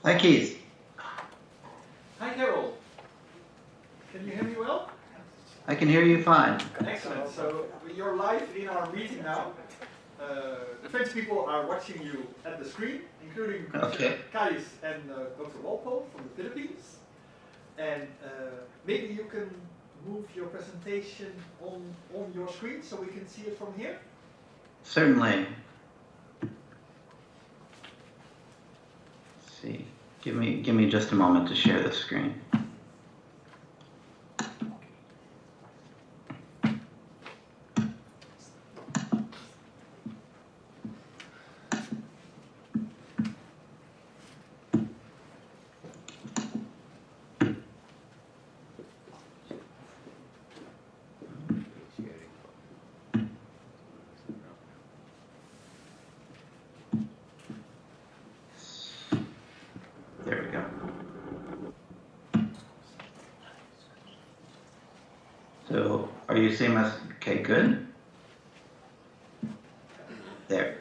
Hi, Keith. Hi, Carroll. Can you hear me well? I can hear you fine. Excellent. So you're live in our meeting now. 20 people are watching you at the screen, including Commissioner Kais and Dr. Walpole from the Philippines. And maybe you can move your presentation on your screen so we can see it from here. Certainly. Let's see. Give me just a moment to share the screen. There we go. So, are you seeing us? Okay, good. There.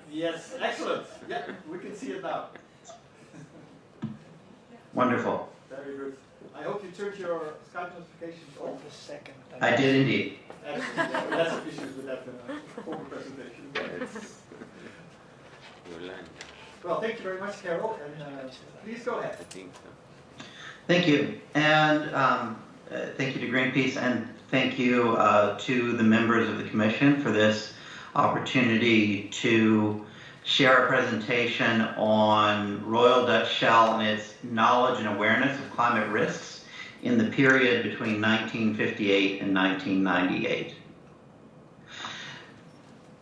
Yes, excellent. Yeah, we can see it now. Wonderful. Very good. I hope you turned your Skype notifications on. I did indeed. Excellent. Yeah, we had some issues with that former presentation. Well, thank you very much, Carroll, and please go ahead. Thank you, and thank you to Greenpeace, and thank you to the members of the Commission for this opportunity to share a presentation on Royal Dutch Shell and its knowledge and awareness of climate risks in the period between 1958 and 1998.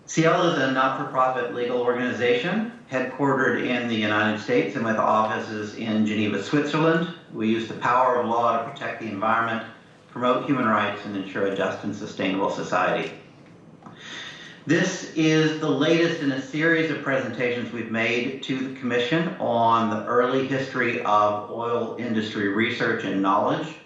CL is a not-for-profit legal organization headquartered in the United States and with offices in Geneva, Switzerland. We use the power of law to protect the environment, promote human rights, and ensure a just and sustainable society. This is the latest in a series of presentations we've made to the Commission on the early history of oil industry research and knowledge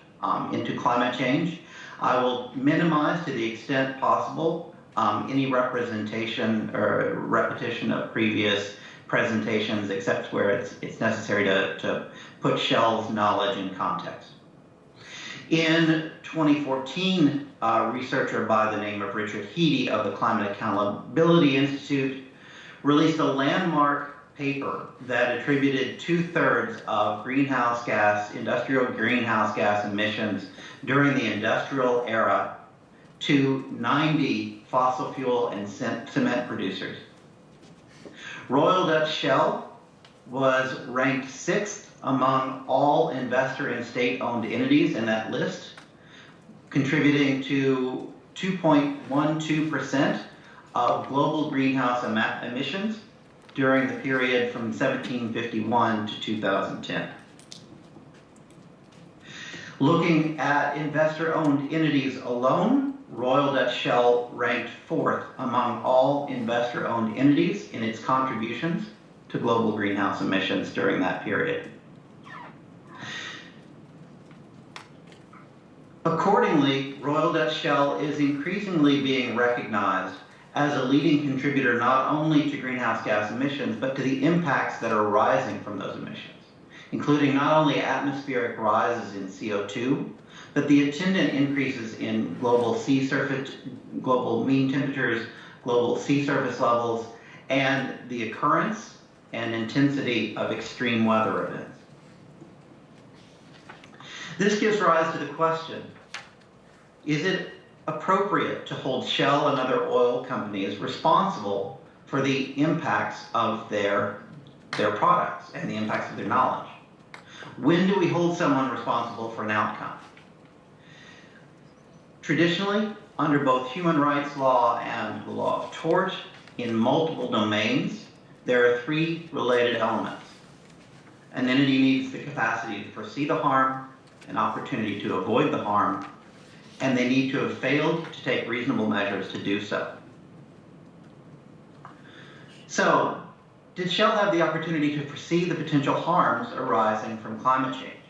into climate change. I will minimize to the extent possible any representation or repetition of previous presentations, except where it's necessary to put Shell's knowledge in context. In 2014, a researcher by the name of Richard Heady of the Climate Accountability Institute released a landmark paper that attributed 2/3 of industrial greenhouse gas emissions during the industrial era to 90 fossil fuel and cement producers. Royal Dutch Shell was ranked 6th among all investor and state-owned entities in that list, contributing to 2.12% of global greenhouse emissions during the period from 1751 to 2010. Looking at investor-owned entities alone, Royal Dutch Shell ranked 4th among all investor-owned entities in its contributions to global greenhouse emissions during that period. Accordingly, Royal Dutch Shell is increasingly being recognized as a leading contributor not only to greenhouse gas emissions, but to the impacts that are arising from those emissions, including not only atmospheric rises in CO2, but the attendant increases in global sea surface, global mean temperatures, global sea surface levels, and the occurrence and intensity of extreme weather events. This gives rise to the question, is it appropriate to hold Shell and other oil companies responsible for the impacts of their products and the impacts of their knowledge? When do we hold someone responsible for an outcome? Traditionally, under both human rights law and the law of tort, in multiple domains, there are 3 related elements. An entity needs the capacity to foresee the harm, an opportunity to avoid the harm, and they need to have failed to take reasonable measures to do so. So, did Shell have the opportunity to foresee the potential harms arising from climate change?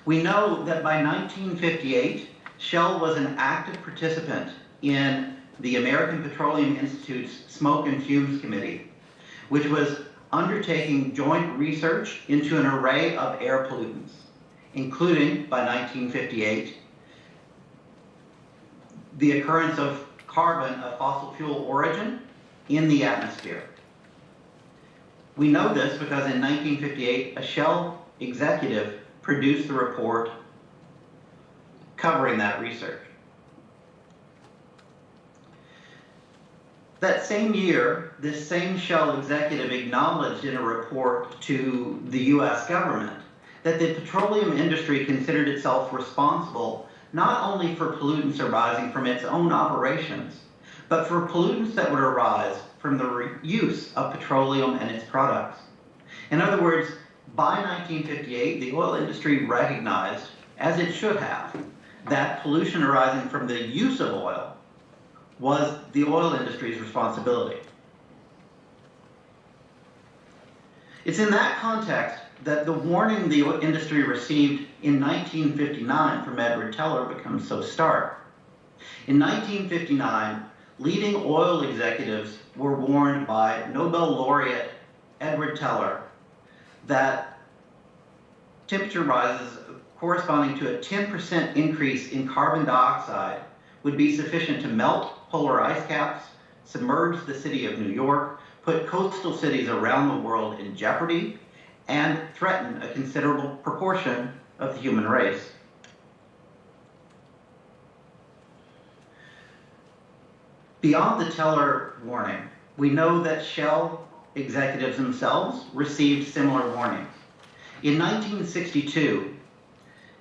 We know that by 1958, Shell was an active participant in the American Petroleum Institute's Smoke and Fumes Committee, which was undertaking joint research into an array of air pollutants, including, by 1958, the occurrence of carbon of fossil fuel origin in the atmosphere. We know this because in 1958, a Shell executive produced the report covering that research. That same year, this same Shell executive acknowledged in a report to the US government that the petroleum industry considered itself responsible not only for pollutants arising from its own operations, but for pollutants that would arise from the use of petroleum and its products. In other words, by 1958, the oil industry recognized, as it should have, that pollution arising from the use of oil was the oil industry's responsibility. It's in that context that the warning the industry received in 1959 from Edward Teller becomes so stark. In 1959, leading oil executives were warned by Nobel laureate Edward Teller that temperature rises corresponding to a 10% increase in carbon dioxide would be sufficient to melt polar ice caps, submerge the city of New York, put coastal cities around the world in jeopardy, and threaten a considerable proportion of the human race. Beyond the Teller warning, we know that Shell executives themselves received similar warnings. In 1962,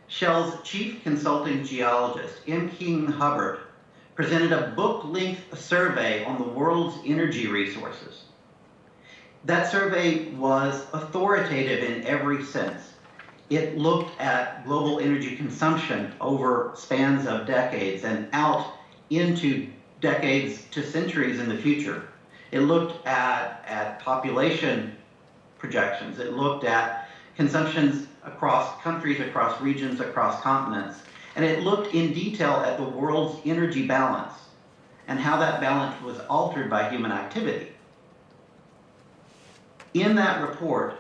Shell's chief consulting geologist, M. King Hubbard, presented a book-length survey on the world's energy resources. That survey was authoritative in every sense. It looked at global energy consumption over spans of decades and out into decades to centuries in the future. It looked at population projections. It looked at consumptions across countries, across regions, across continents. And it looked in detail at the world's energy balance and how that balance was altered by human activity. In that report,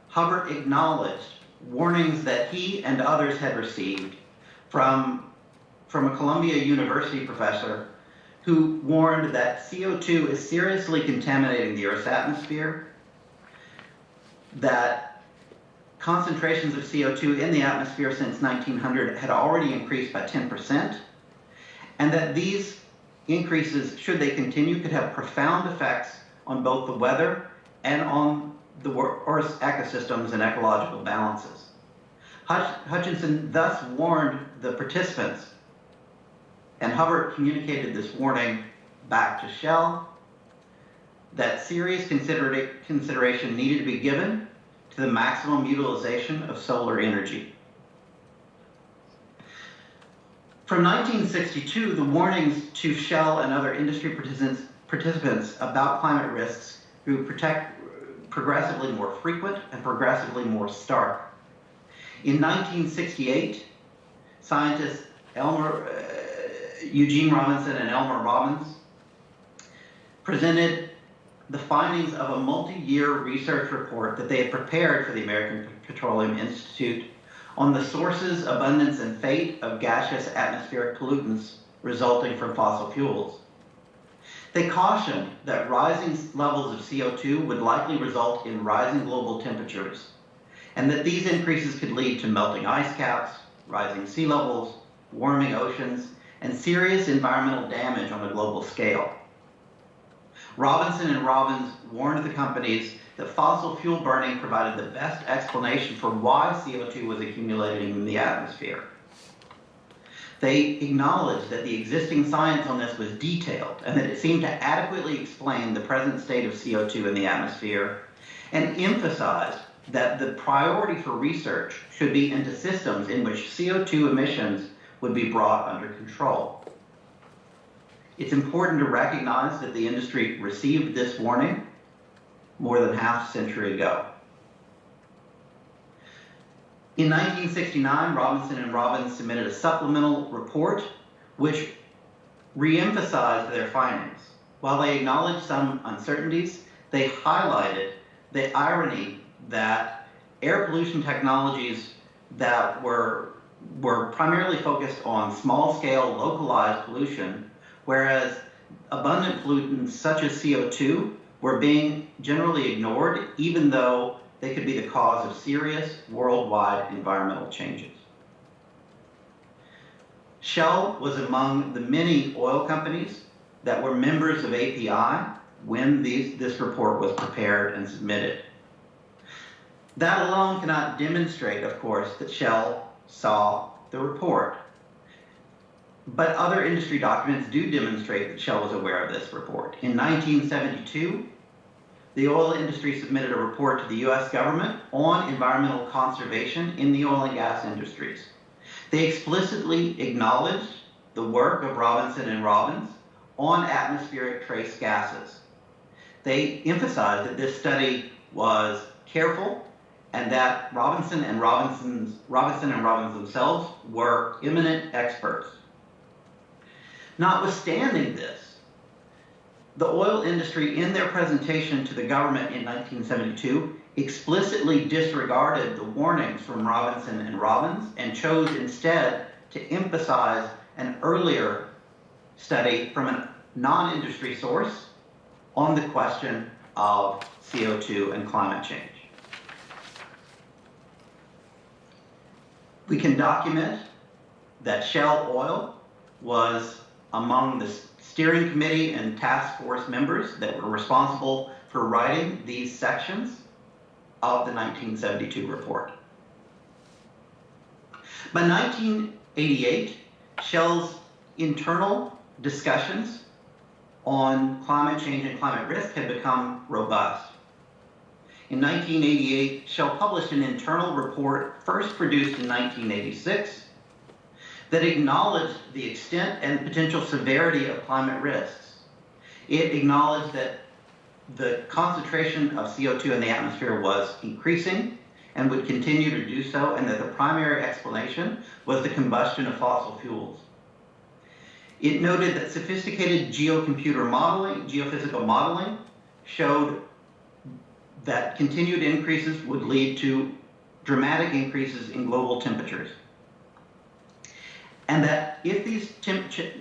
Hubbard acknowledged warnings that he and others had received from a Columbia University professor who warned that CO2 is seriously contaminating the Earth's atmosphere, that concentrations of CO2 in the atmosphere since 1900 had already increased by 10%, and that these increases, should they continue, could have profound effects on both the weather and on the Earth's ecosystems and ecological balances. Hutchinson thus warned the participants, and Hubbard communicated this warning back to Shell, that serious consideration needed to be given to the maximum utilization of solar energy. From 1962, the warnings to Shell and other industry participants about climate risks grew progressively more frequent and progressively more stark. In 1968, scientists Eugene Robinson and Elmer Robbins presented the findings of a multi-year research report that they had prepared for the American Petroleum Institute on the sources, abundance, and fate of gaseous atmospheric pollutants resulting from fossil fuels. They cautioned that rising levels of CO2 would likely result in rising global temperatures, and that these increases could lead to melting ice caps, rising sea levels, warming oceans, and serious environmental damage on a global scale. Robinson and Robbins warned the companies that fossil fuel burning provided the best explanation for why CO2 was accumulating in the atmosphere. They acknowledged that the existing science on this was detailed and that it seemed to adequately explain the present state of CO2 in the atmosphere, and emphasized that the priority for research should be into systems in which CO2 emissions would be brought under control. It's important to recognize that the industry received this warning more than half a century ago. In 1969, Robinson and Robbins submitted a supplemental report which re-emphasized their findings. While they acknowledged some uncertainties, they highlighted the irony that air pollution technologies that were primarily focused on small-scale, localized pollution, whereas abundant pollutants such as CO2 were being generally ignored, even though they could be the cause of serious worldwide environmental changes. Shell was among the many oil companies that were members of API when this report was prepared and submitted. That alone cannot demonstrate, of course, that Shell saw the report. But other industry documents do demonstrate that Shell was aware of this report. In 1972, the oil industry submitted a report to the US government on environmental conservation in the oil and gas industries. They explicitly acknowledged the work of Robinson and Robbins on atmospheric trace gases. They emphasized that this study was careful and that Robinson and Robbins themselves were eminent experts. Notwithstanding this, the oil industry, in their presentation to the government in 1972, explicitly disregarded the warnings from Robinson and Robbins and chose instead to emphasize an earlier study from a non-industry source on the question of CO2 and climate change. We can document that Shell Oil was among the steering committee and task force members that were responsible for writing these sections of the 1972 report. By 1988, Shell's internal discussions on climate change and climate risk had become robust. In 1988, Shell published an internal report first produced in 1986 that acknowledged the extent and potential severity of climate risks. It acknowledged that the concentration of CO2 in the atmosphere was increasing and would continue to do so, and that the primary explanation was the combustion of fossil fuels. It noted that sophisticated geophysical modeling showed that continued increases would lead to dramatic increases in global temperatures. And that if these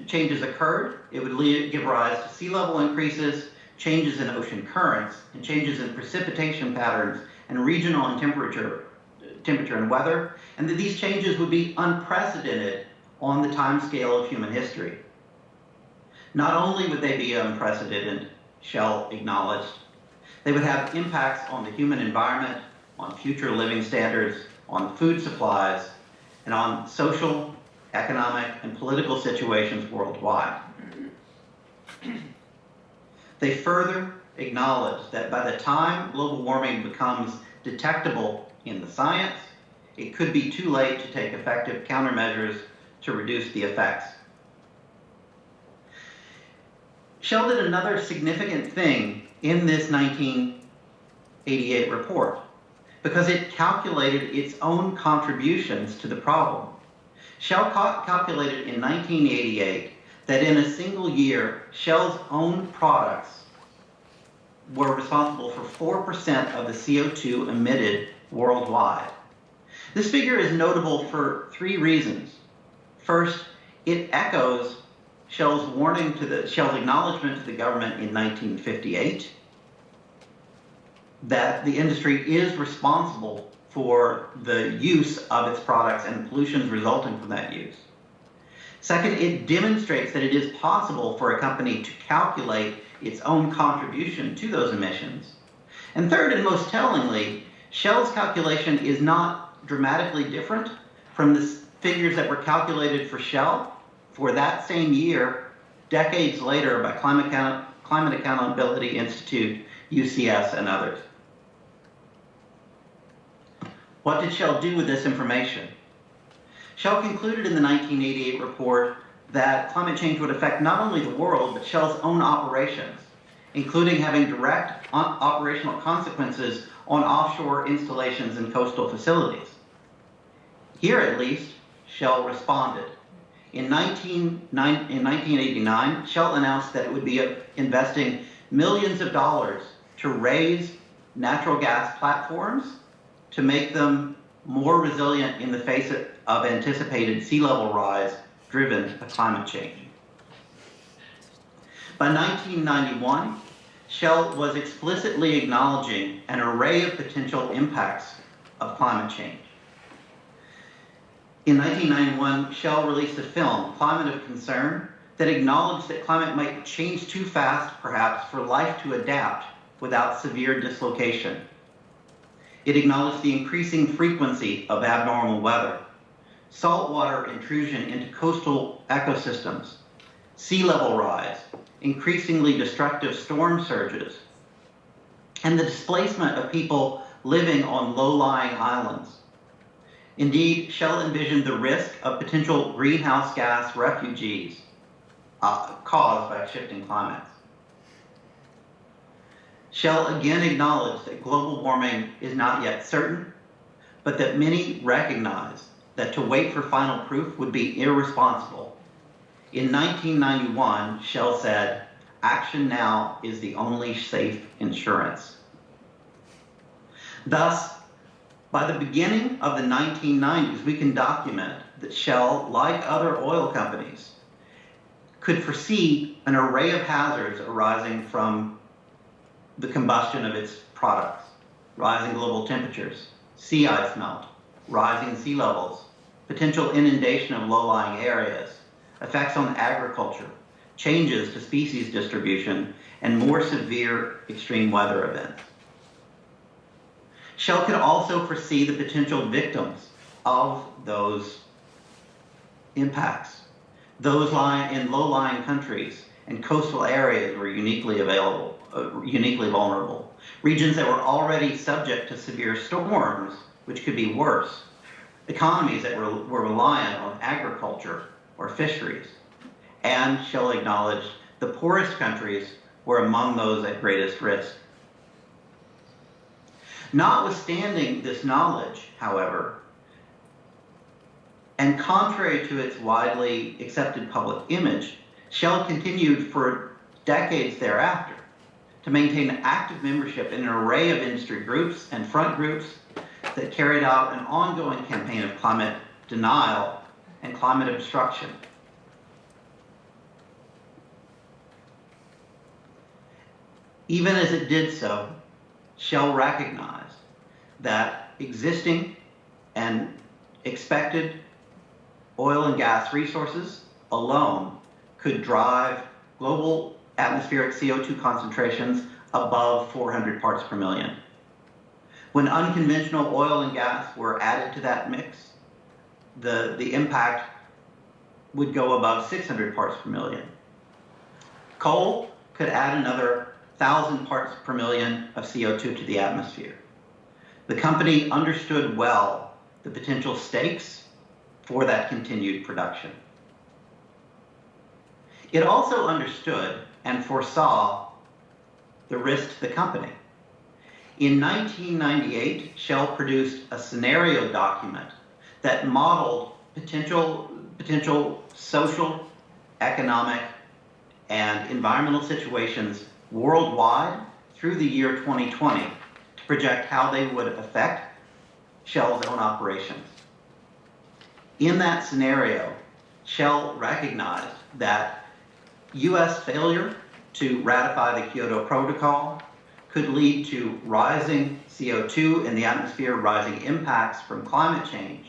changes occurred, it would give rise to sea level increases, changes in ocean currents, and changes in precipitation patterns and regional and temperature and weather, and that these changes would be unprecedented on the timescale of human history. Not only would they be unprecedented, Shell acknowledged, they would have impacts on the human environment, on future living standards, on food supplies, and on social, economic, and political situations worldwide. They further acknowledged that by the time global warming becomes detectable in the science, it could be too late to take effective countermeasures to reduce the effects. Shell did another significant thing in this 1988 report because it calculated its own contributions to the problem. Shell calculated in 1988 that in a single year, Shell's own products were responsible for 4% of the CO2 emitted worldwide. This figure is notable for three reasons. First, it echoes Shell's acknowledgement to the government in 1958 that the industry is responsible for the use of its products and pollutions resulting from that use. Second, it demonstrates that it is possible for a company to calculate its own contribution to those emissions. And third, and most tellingly, Shell's calculation is not dramatically different from the figures that were calculated for Shell for that same year, decades later, by Climate Accountability Institute, UCS, and others. What did Shell do with this information? Shell concluded in the 1988 report that climate change would affect not only the world, but Shell's own operations, including having direct operational consequences on offshore installations and coastal facilities. Here, at least, Shell responded. In 1989, Shell announced that it would be investing millions of dollars to raise natural gas platforms to make them more resilient in the face of anticipated sea level rise driven by climate change. By 1991, Shell was explicitly acknowledging an array of potential impacts of climate change. In 1991, Shell released a film, Climate of Concern, that acknowledged that climate might change too fast, perhaps, for life to adapt without severe dislocation. It acknowledged the increasing frequency of abnormal weather, saltwater intrusion into coastal ecosystems, sea level rise, increasingly destructive storm surges, and the displacement of people living on low-lying islands. Indeed, Shell envisioned the risk of potential greenhouse gas refugees caused by shifting climates. Shell again acknowledged that global warming is not yet certain, but that many recognize that to wait for final proof would be irresponsible. In 1991, Shell said, "Action now is the only safe insurance." Thus, by the beginning of the 1990s, we can document that Shell, like other oil companies, could foresee an array of hazards arising from the combustion of its products: rising global temperatures, sea ice melt, rising sea levels, potential inundation of low-lying areas, effects on agriculture, changes to species distribution, and more severe extreme weather events. Shell could also foresee the potential victims of those impacts. Those in low-lying countries and coastal areas were uniquely vulnerable. Regions that were already subject to severe storms, which could be worse. Economies that were reliant on agriculture or fisheries. And Shell acknowledged the poorest countries were among those at greatest risk. Notwithstanding this knowledge, however, and contrary to its widely accepted public image, Shell continued for decades thereafter to maintain active membership in an array of industry groups and front groups that carried out an ongoing campaign of climate denial and climate obstruction. Even as it did so, Shell recognized that existing and expected oil and gas resources alone could drive global atmospheric CO2 concentrations above 400 parts per million. When unconventional oil and gas were added to that mix, the impact would go above 600 parts per million. Coal could add another 1,000 parts per million of CO2 to the atmosphere. The company understood well the potential stakes for that continued production. It also understood and foresaw the risk to the company. In 1998, Shell produced a scenario document that modeled potential social, economic, and environmental situations worldwide through the year 2020 to project how they would affect Shell's own operations. In that scenario, Shell recognized that US failure to ratify the Kyoto Protocol could lead to rising CO2 in the atmosphere, rising impacts from climate change,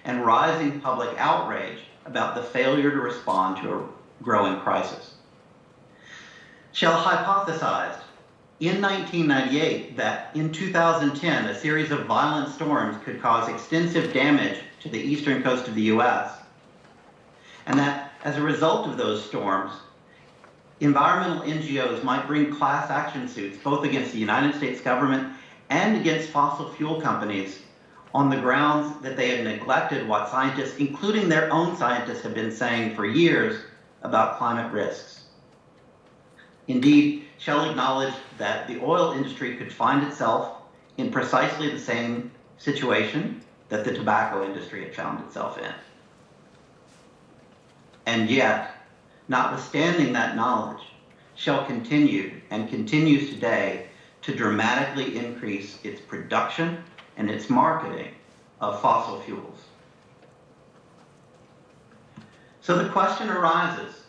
and rising public outrage about the failure to respond to a growing crisis. Shell hypothesized in 1998 that in 2010, a series of violent storms could cause extensive damage to the eastern coast of the US, and that as a result of those storms, environmental NGOs might bring class action suits both against the United States government and against fossil fuel companies on the grounds that they had neglected what scientists, including their own scientists, have been saying for years about climate risks. Indeed, Shell acknowledged that the oil industry could find itself in precisely the same situation that the tobacco industry had found itself in. And yet, notwithstanding that knowledge, Shell continued and continues today to dramatically increase its production and its marketing of fossil fuels. So the question arises,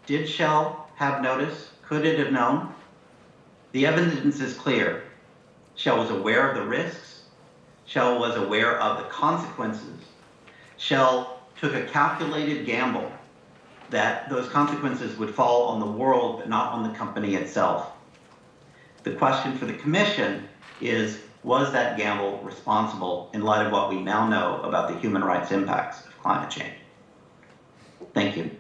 did Shell have notice? Could it have known? The evidence is clear. Shell was aware of the risks. Shell was aware of the consequences. Shell took a calculated gamble that those consequences would fall on the world, but not on the company itself. The question for the Commission is, was that gamble responsible in light of what we now know about the human rights impacts of climate change? Thank you.